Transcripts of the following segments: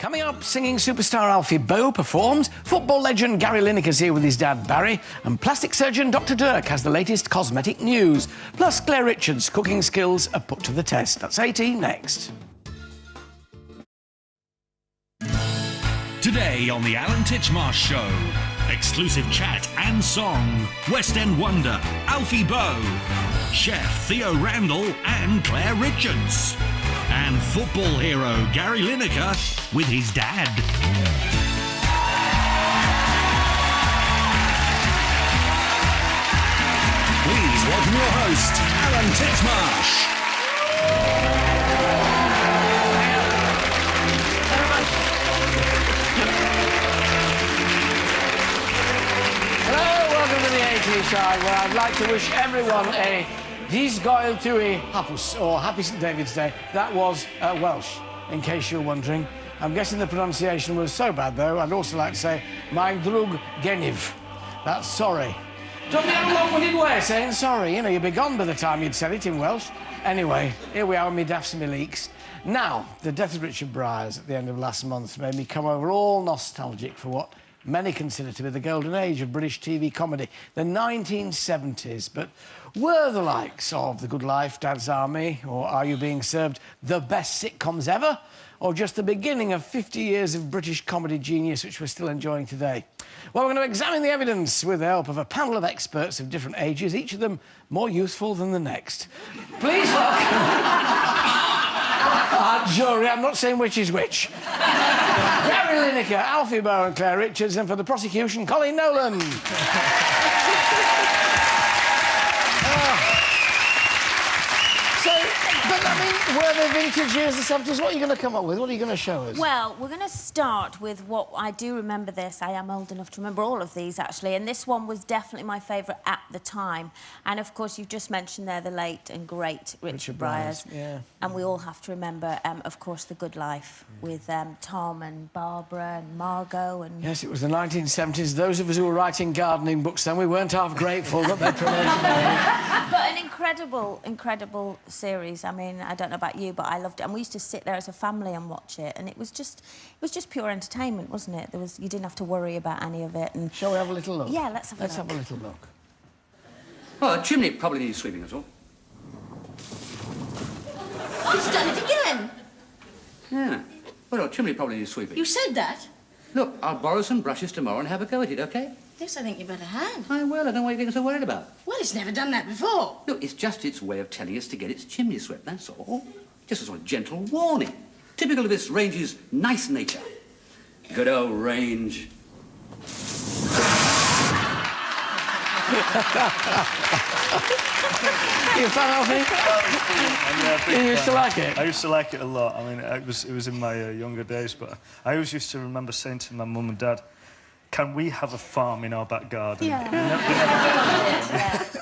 Coming up, singing superstar Alfie Boe performs, football legend Gary Lineker's here with his dad Barry, and plastic surgeon Dr Dirk has the latest cosmetic news. Plus, Claire Richards' cooking skills are put to the test. That's 18 next. Today on the Alan Titchmarsh Show, exclusive chat and song, West End wonder Alfie Boe, chef Theo Randall and Claire Richards, and football hero Gary Lineker with his dad. Please welcome your host, Alan Titchmarsh. Side, where I'd like to wish everyone a Dís Gael Tui Hapus, or Happy St David's Day. That was Welsh, in case you're wondering. I'm guessing the pronunciation was so bad, though. I'd also like to say, Mae'n drwg gennyf. That's sorry. Don't be a long-winded way of saying sorry. You know, you'd be gone by the time you'd said it in Welsh. Anyway, here we are with me daffs and me leaks. Now, the death of Richard Briers at the end of last month made me come over all nostalgic for what many consider to be the golden age of British TV comedy, the 1970s. But were the likes of The Good Life, Dad's Army, or Are You Being Served the best sitcoms ever? Or just the beginning of 50 years of British comedy genius, which we're still enjoying today? Well, we're going to examine the evidence with the help of a panel of experts of different ages, each of them more youthful than the next. Please welcome... jury, I'm not saying which is which. Gary Lineker, Alfie Boe and Claire Richards, and for the prosecution, Colin Nolan. But, I mean, were they vintage years, the 70s? What are you going to come up with? What are you going to show us? Well, we're going to start with what I do remember this. I am old enough to remember all of these, actually, and this one was definitely my favourite at the time. And, of course, you've just mentioned there the late and great Richard Briers. Yeah. And we all have to remember, of course, The Good Life with Tom and Barbara and Margot and... Yes, it was the 1970s. Those of us who were writing gardening books then, we weren't half grateful that they promoted it. But an incredible, incredible series. I mean, I don't know about you, but I loved it. And we used to sit there as a family and watch it, and it was just pure entertainment, wasn't it? You didn't have to worry about any of it. And shall we have a little look? Yeah, let's have a look. Let's have a little look. Well, the chimney probably needs sweeping as well. It's done it again. Yeah. Well, the chimney probably needs sweeping. You said that. Look, I'll borrow some brushes tomorrow and have a go at it, OK? Yes, I think you better have. I will. I don't know what you're getting so worried about. Well, it's never done that before. Look, it's just its way of telling us to get its chimney swept, that's all. Just a sort of gentle warning. Typical of this range's nice nature. Good old range. You a fan, Alfie? You used to like it? I used to like it a lot. I mean, it was in my younger days, but I always used to remember saying to my mum and dad, can we have a farm in our back garden? Yeah.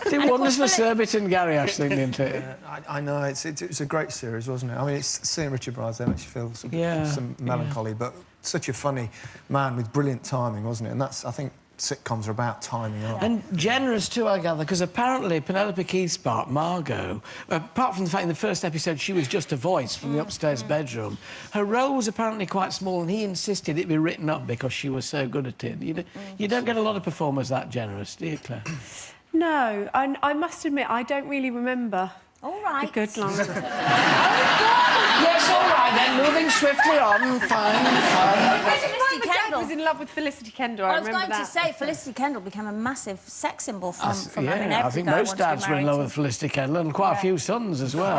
Did wonders for Surbiton, Gary, actually, didn't it? I know, it's a great series, wasn't it? I mean, it's seeing Richard Briers there makes you feel some melancholy, but such a funny man with brilliant timing, wasn't it? And that's, I think, sitcoms are about timing, aren't they? And generous too, I gather, because apparently Penelope Keith's part, Margot, apart from the fact in the first episode she was just a voice from the upstairs bedroom, her role was apparently quite small, and he insisted it be written up because she was so good at it. You don't get a lot of performers that generous, do you, Claire? No, I must admit, I don't really remember. All right. The Good Life. Yes, all right, then, moving swiftly on, fine. Felicity My Kendall. dad was in love with Felicity Kendall, I I was remember going that. to say, Felicity Kendall became a massive sex symbol from Yeah, I mean, every I think guy most wants to be dads were in married love to. with Felicity Kendall, and quite a few sons as well.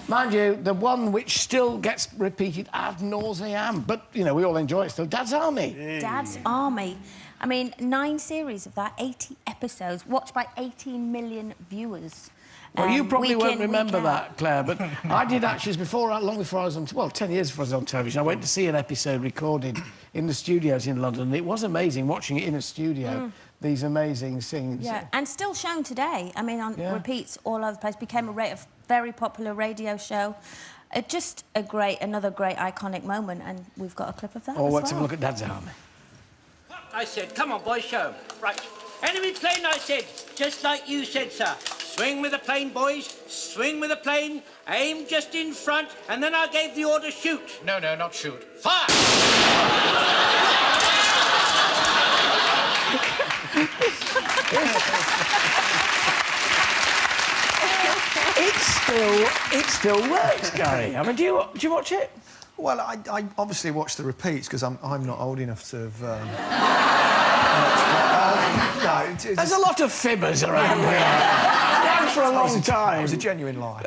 Mind you, the one which still gets repeated ad nauseam, but, you know, we all enjoy it still, Dad's Army. Dad's Army. I mean, 9 series of that, 80 episodes, watched by 18 million viewers. Well, you probably week won't in, remember week out. that, Claire, but I did actually, long before I was on... Well, 10 years before I was on television, I went to see an episode recorded in the studios in London, and it was amazing watching it in a studio, these amazing scenes. Yeah, and still shown today. I mean, on repeats all over the place. Became a very popular radio show. Just another great iconic moment, and we've got a clip of that Oh, as let's have a well. look at Dad's Army. I said, come on, boys, show 'em. Right. Enemy plane, I said, just like you said, sir. Swing with the plane, boys. Swing with the plane. Aim just in front, and then I gave the order shoot. No, not shoot. Fire! It still works, Gary. I mean, do you watch it? Well, I obviously watch the repeats because I'm not old enough to have... no, There's a lot of fibbers around here. For a long time. It was a genuine lie.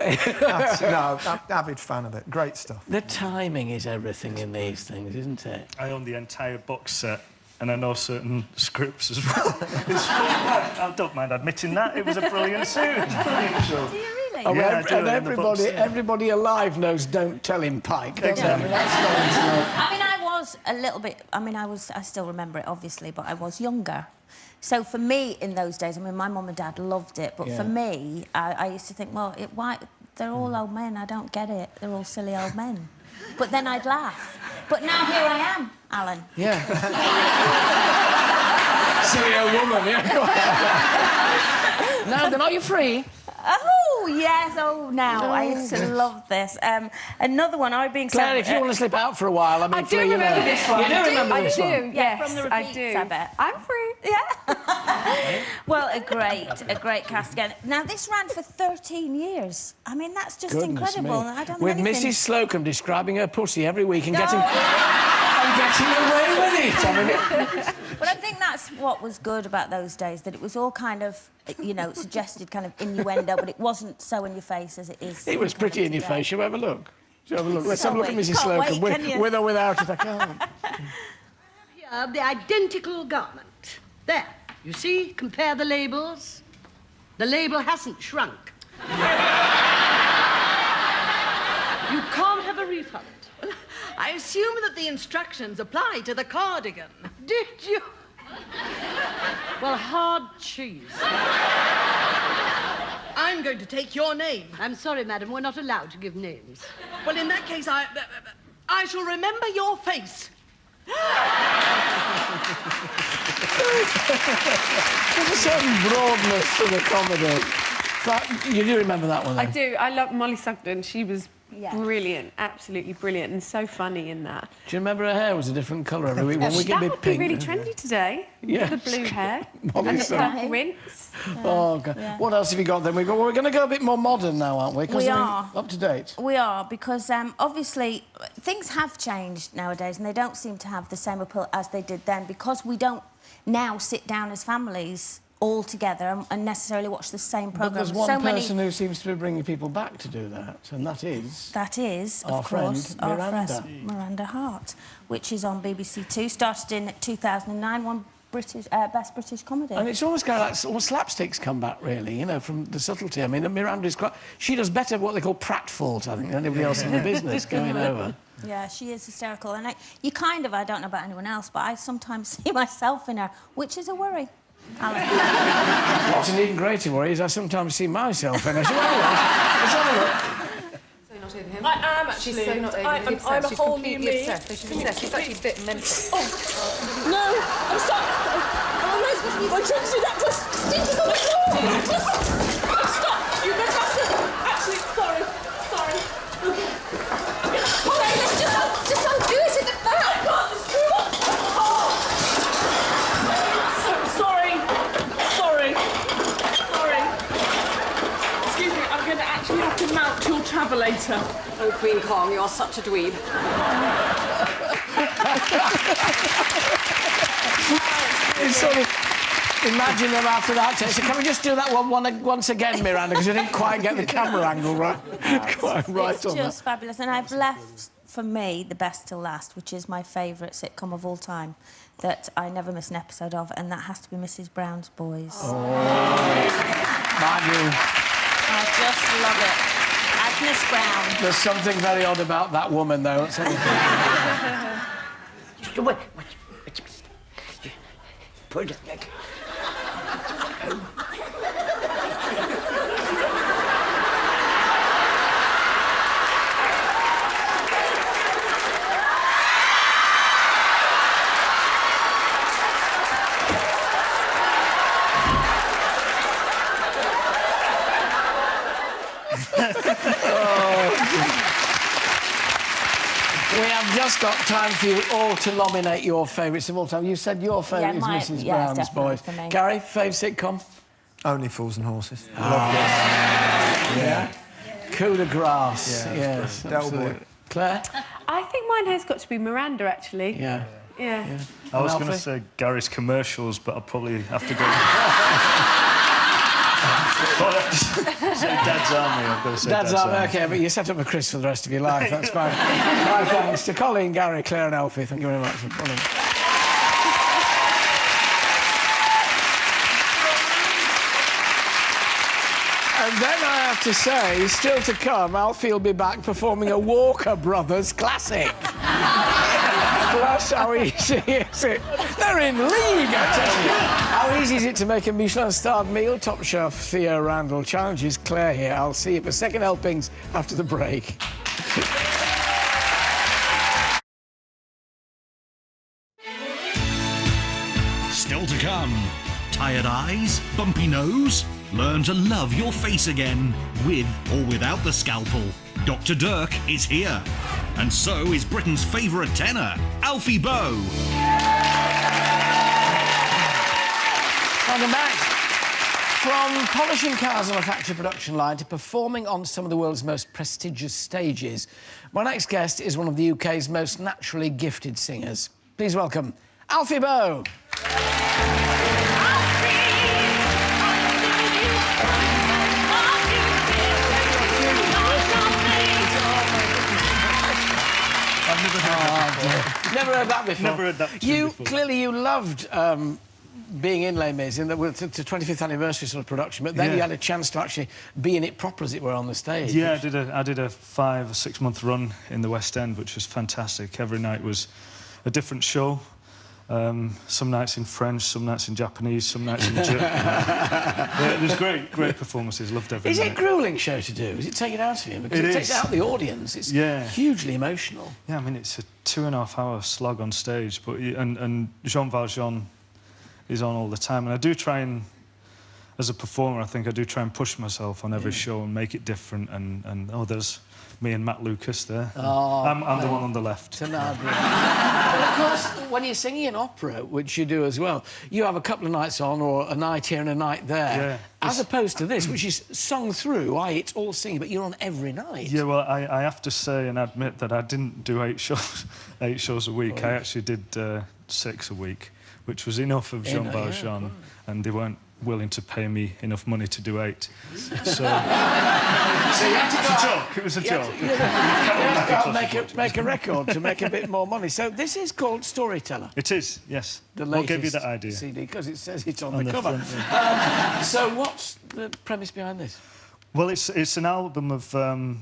No, I'm avid fan of it. Great stuff. The timing is everything in these things, isn't it? I own the entire box set, and I know certain scripts as well. I don't mind admitting that. It was a brilliant series. Brilliant show. Do you really? Oh, Yeah, and everybody alive knows Don't Tell Him Pike. Exactly. I mean, I was a little bit... I still remember it, obviously, but I was younger. So for me, in those days, I mean, my mum and dad loved it, but for me, I used to think, well, why... They're all old men, I don't get it. They're all silly old men. But then I'd laugh. But now here I am, Alan. Yeah. Silly old woman, yeah. Now then, are you free? Oh, yes. Oh, now. I used to love this. Another one, I being... Claire, if you want to slip out for a while, I mean, I do remember this one. You do remember this one? I do, yes. From the repeats, I do. I bet. I'm free. Yeah. Well, a great cast again. Now, this ran for 13 years. I mean, that's just incredible. I don't With think anything... Mrs. Slocum describing her pussy every week and getting away with it. I mean, But I think that's what was good about those days, that it was all kind of, you know, suggested kind of innuendo, but it wasn't so in your face as it is. It was pretty in your face. Shall we have a look? Let's have a look at Mrs. Can't Slocum, wait, with or without it. I can't. Here, the identical garment. There. You see? Compare the labels. The label hasn't shrunk. You can't have a refund. I assume that the instructions apply to the cardigan. Did you? Well, hard cheese. I'm going to take your name. I'm sorry, madam, we're not allowed to give names. Well, in that case, I shall remember your face. There's a certain broadness to the comedy. But you do remember that one, then? I do. I love Molly Sugden. She was brilliant, absolutely brilliant, and so funny in that. Do you remember her hair was a different colour every week? One week it'd be That would pink. be really trendy today. Yeah. The blue hair Molly and the Sugden. purple rinse. Oh, God. Yeah. What else have you got, then? We're going to go a bit more modern now, aren't we? We are. Up to date. We are, because obviously things have changed nowadays and they don't seem to have the same appeal as they did then, because we don't now sit down as families all together and necessarily watch the same programme. But there's one person who seems to be bringing people back to do that, and that is... That is, our of course, friend Miranda. our friend Miranda Hart, which is on BBC Two, started in 2009, won Best British Comedy. And it's almost kind of like almost slapsticks come back, really, you know, from the subtlety. I mean, Miranda is quite... She does better what they call pratfalls, I think, than anybody else in the business going over. Yeah, she is hysterical. And you kind of, I don't know about anyone else, but I sometimes see myself in her, which is a worry. Alan. What's an even greater worry is I sometimes see myself in her. Let's have a look. So not over him. I am actually. She's so not over him. I'm a She's whole new completely me. obsessed. So she's obsessed. She's actually a bit mental. No, I'm stuck. I'm not supposed to be my tricks with that. Stitch is on the floor. I'm stuck. You better have to. Actually, sorry. Okay. All right, let's just undo it at the back. I got the screw up. Oh. Sorry. Excuse me, I'm going to actually have to mount your travelator. Oh, Queen Kong, you're such a dweeb. It's sort of... Imagine them after that. So can we just do that one once again, Miranda, because we didn't quite get the camera angle right. Quite right It's on that. just fabulous. And I've left, for me, the best till last, which is my favourite sitcom of all time, that I never miss an episode of, and that has to be Mrs. Brown's Boys. Oh. Mind you. I just love it. Agnes Brown. There's something very odd about that woman, though. Put it back. just got time for you all to nominate your favourites of all time. You said your favourite is Mrs. Brown's Boys. Gary, favourite sitcom? Only Fools and Horses. Oh. Yeah. Coup de grace. Yeah, yes. Del Boy. Claire? I think mine has got to be Miranda, actually. Yeah. Yeah. I was going to say Gary's commercials, but I'll probably have to go... say Dad's Army. I've got to say Dad's Army, OK, but you're set up for Chris for the rest of your life. That's fine. My thanks to Colin, Gary, Claire and Alfie. Thank you very much for calling. And then I have to say, still to come, Alfie will be back performing a Walker Brothers classic. Plus, how easy is it? They're in league, I tell you. How easy is it to make a Michelin-starred meal? Top chef Theo Randall challenges Claire here. I'll see you for second helpings after the break. Still to come. Tired eyes? Bumpy nose? Learn to love your face again, with or without the scalpel. Dr. Dirk is here. And so is Britain's favourite tenor, Alfie Boe. Welcome back. From polishing cars on a factory production line to performing on some of the world's most prestigious stages, my next guest is one of the UK's most naturally gifted singers. Please welcome Alfie Boe. Never heard that before. Never heard that before. Clearly, you loved being in Les Mis, in the 25th anniversary sort of production, but then you had a chance to actually be in it proper, as it were, on the stage. Yeah, I did a 5 or 6 month run in the West End, which was fantastic. Every night was a different show. Some nights in French, some nights in Japanese, some nights in German. It was great performances. Loved every night. Is it a gruelling show to do? Is it take it out of you? Because it takes out the audience. It's hugely emotional. Yeah, I mean, it's a 2.5 hour slog on stage, but and Jean Valjean is on all the time, and I do try and, as a performer, I think I do try and push myself on every show and make it different. And oh, there's me and Matt Lucas there. Oh, I'm the one on the left. Well, of course, when you're singing an opera, which you do as well, you have a couple of nights on, or a night here and a night there, as opposed to this, which is sung through, it's all singing, but you're on every night. Yeah, well, I have to say and admit that I didn't do 8 shows a week. I actually did 6 a week, which was enough of Jean Valjean, and they weren't willing to pay me enough money to do 8. So, it was a joke. You have to make a record to make a bit more money. So this is called Storyteller. It is, yes. What gave you that idea? CD, because it says it's on the cover. Front, so what's the premise behind this? Well, it's an album of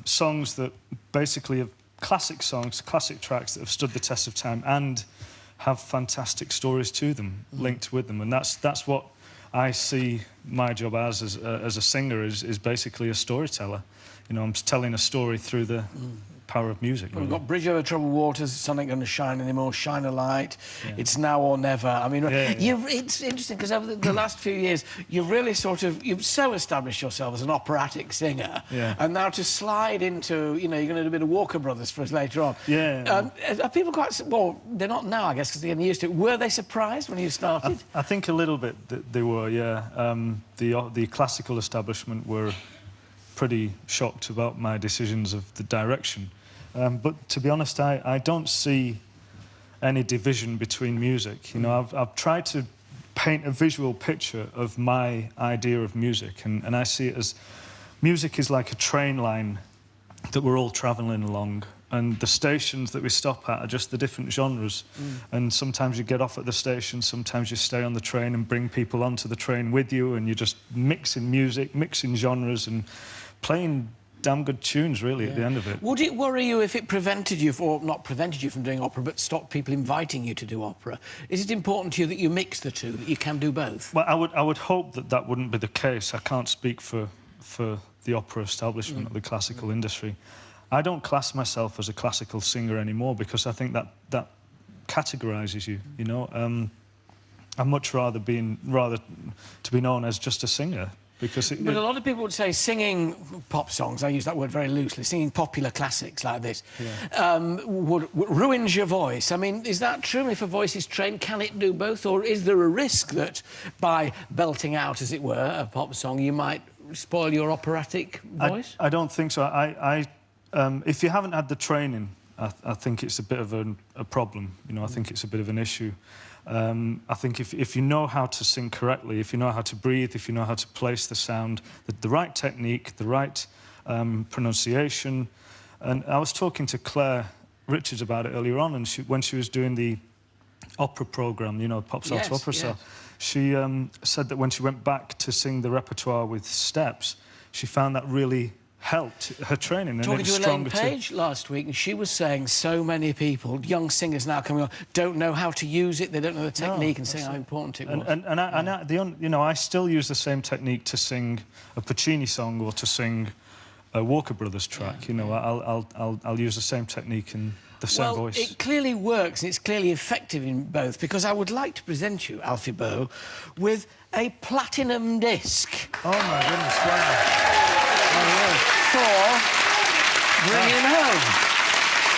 songs that basically are classic songs, classic tracks that have stood the test of time and have fantastic stories to them, linked with them, and that's what I see my job as a singer is basically a storyteller. You know, I'm telling a story through the power of music. We've got Bridge Over Troubled Waters, Sun Ain't Gonna Shine Anymore, Shine a Light, It's Now or Never. I mean, it's interesting because over the last few years, you've really you've so established yourself as an operatic singer, and now to slide into, you're going to do a bit of Walker Brothers for us later on. Are people quite, well, they're not now, I guess, because they're getting used to it. Were they surprised when you started? I think a little bit they were, yeah. The classical establishment were pretty shocked about my decisions of the direction. But to be honest, I don't see any division between music. You know, I've tried to paint a visual picture of my idea of music, and I see it as music is like a train line that we're all travelling along, and the stations that we stop at are just the different genres. And sometimes you get off at the station, sometimes you stay on the train and bring people onto the train with you, and you're just mixing music, mixing genres, and playing damn good tunes, really, at the end of it. Would it worry you if it prevented you, or not prevented you from doing opera, but stopped people inviting you to do opera? Is it important to you that you mix the two, that you can do both? Well, I would hope that wouldn't be the case. I can't speak for the opera establishment or the classical industry. I don't class myself as a classical singer anymore because I think that categorises you, you know. I'd much rather to be known as just a singer. because But a lot of people would say singing pop songs, I use that word very loosely, singing popular classics like this, would ruins your voice. I mean, is that true? If a voice is trained, can it do both? Or is there a risk that by belting out, as it were, a pop song, you might spoil your operatic voice? I don't think so. If you haven't had the training, I think it's a bit of a problem. You know, I think it's a bit of an issue. I think if you know how to sing correctly, if you know how to breathe, if you know how to place the sound, the right technique, the right pronunciation. And I was talking to Claire Richards about it earlier on, and when she was doing the opera programme, you know, Pop Salsa Opera Cell, she said that when she went back to sing the repertoire with steps, she found that really helped her training. And talking to Elaine Page last week, and she was saying so many people, young singers now coming on, don't know how to use it, they don't know the technique, and saying how important it was. You know, I still use the same technique to sing a Puccini song or to sing a Walker Brothers track. You know, I'll use the same technique and the same voice. Well, it clearly works, and it's clearly effective in both, because I would like to present you, Alfie Boe, with a platinum disc. Oh, my goodness, wow. For bringing home.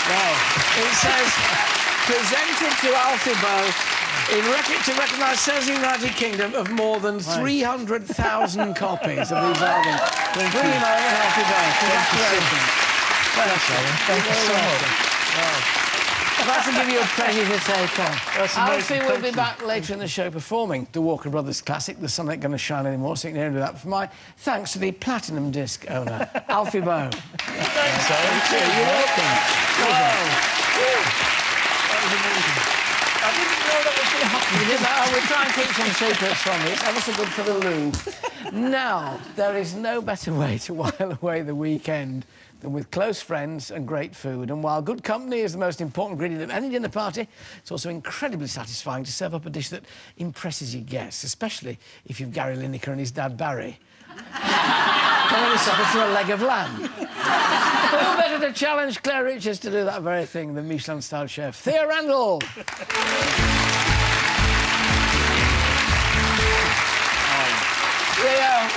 Wow. It says, presented to Alfie Boe to recognise sales in the United Kingdom of more than 300,000 copies of these albums. Bringing home Alfie Boe. Congratulations. Thank you so much. Wow. That's to give you a pleasure to take on. Alfie will be back later in the show performing the Walker Brothers classic, The Sun Ain't Gonna Shine Anymore, so you can hear him do that. For my thanks to the platinum disc owner, Alfie Boe. Thanks, You're welcome. Wow. That was amazing. I didn't know that was going to happen. You did that? I will try and keep some secrets from you. It's ever so good for the loo. Now, there is no better way to while away the weekend than with close friends and great food. And while good company is the most important ingredient of any dinner party, it's also incredibly satisfying to serve up a dish that impresses your guests, especially if you've Gary Lineker and his dad Barry. Come on, supper for a leg of lamb. Who better to challenge Claire Richards to do that very thing than Michelin-starred chef Thea Randall?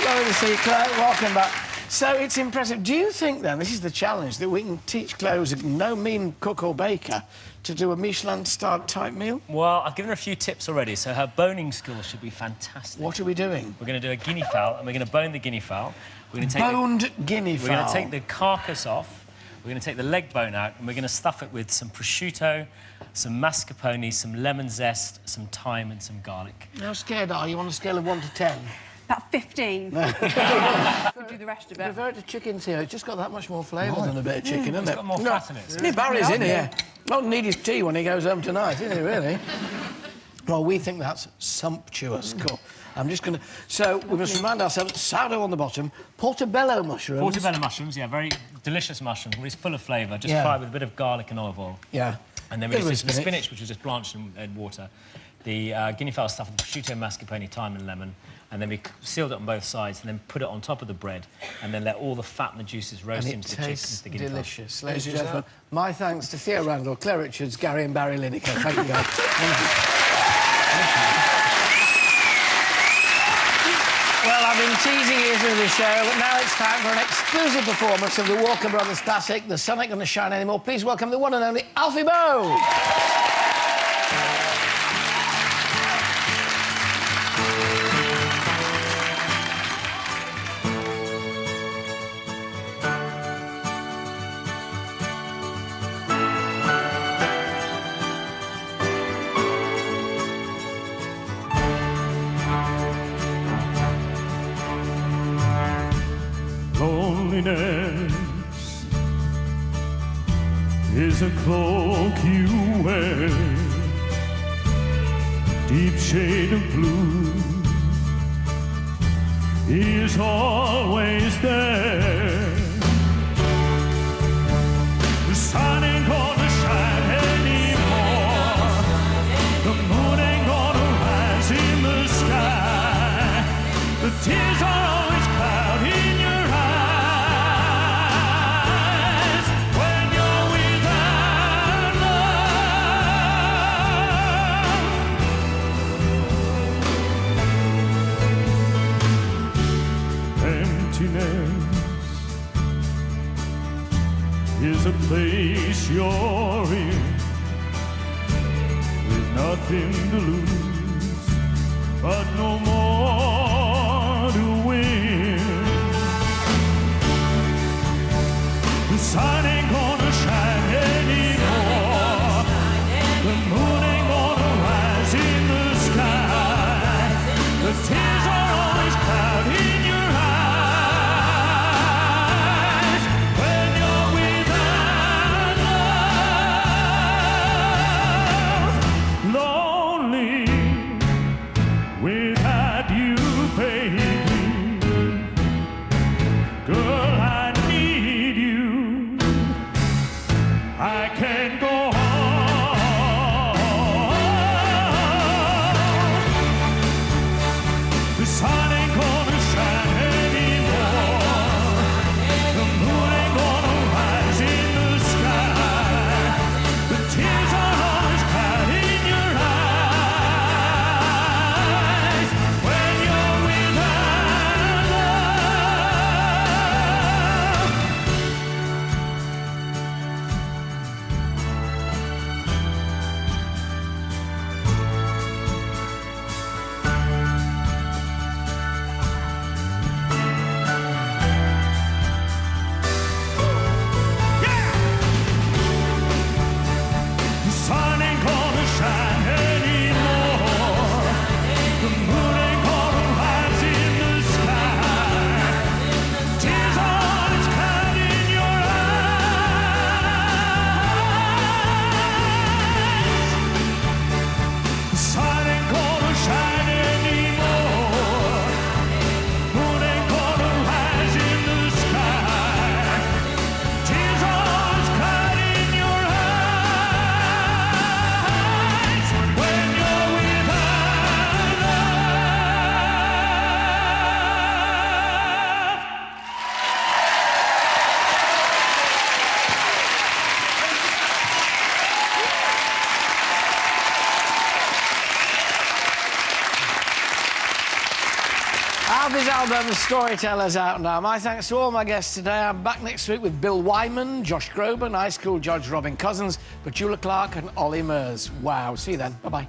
Lovely to see you, Claire. Welcome back. So it's impressive. Do you think, then, this is the challenge, that we can teach Claire, who's no mean cook or baker, to do a Michelin-starred type meal? Well, I've given her a few tips already, so her boning skills should be fantastic. What are we doing? We're going to do a guinea fowl, and we're going to bone the guinea fowl. We're going to take boned guinea fowl. We're going to take the carcass off. We're going to take the leg bone out, and we're going to stuff it with some prosciutto, some mascarpone, some lemon zest, some thyme, and some garlic. How scared are you on a scale of 1 to 10? About 15. Could do the rest of it. Prefer it to chicken, Theo. It's just got that much more flavour than a bit of chicken, isn't it? It's got more fat in it. Yeah, Barry's in here. Won't need his tea when he goes home tonight, isn't he, really? Well, we think that's sumptuous. Cool. I'm just going to... So, we must remind ourselves, sourdough on the bottom, portobello mushrooms. Portobello mushrooms, yeah, very delicious mushrooms. It's full of flavour. Just fry it with a bit of garlic and olive oil. Yeah. And then we just the spinach, which is just blanched in water. The guinea fowl stuffed with prosciutto, mascarpone, thyme and lemon. And then we sealed it on both sides and then put it on top of the bread and then let all the fat and the juices roast into the chicken. The guinea delicious. Ladies and gentlemen, my thanks to Thea Randall, Claire Richards, Gary and Barry Lineker. Thank you, guys. Well, I've been teasing you through the show, but now it's time for an exclusive performance of the Walker Brothers classic, The Sun Ain't Gonna Shine Anymore. Please welcome the one and only Alfie Boe. Loneliness is a cloak you wear, deep shade of blue is always there. The sun ain't gonna shine anymore, the moon ain't gonna rise in the sky, the tears are always clouding your nothing to lose, but no more to win. The sun ain't gonna shine anymore. The moon ain't gonna rise in the sky. The tears are always clouding your eyes when you're without love. Lonely without you, baby. Girl, I need you. I can't go on. The sun ain't gonna shine anymore. The moon ain't gonna rise in the sky. The tears are always clouding your eyes when you're without love. The sun ain't gonna shine anymore. The moon ain't gonna rise in the sky. Tears are always clouding your eyes. The sun ain't gonna shine anymore. Moon ain't gonna rise in the sky. Tears are always clouding your eyes when you're without love. Alfie's album, Storyteller's out now. My thanks to all my guests today. I'm back next week with Bill Wyman, Josh Groban, High School Judge Robin Cousins, Petula Clark and Ollie Murs. Wow, see you then. Bye-bye.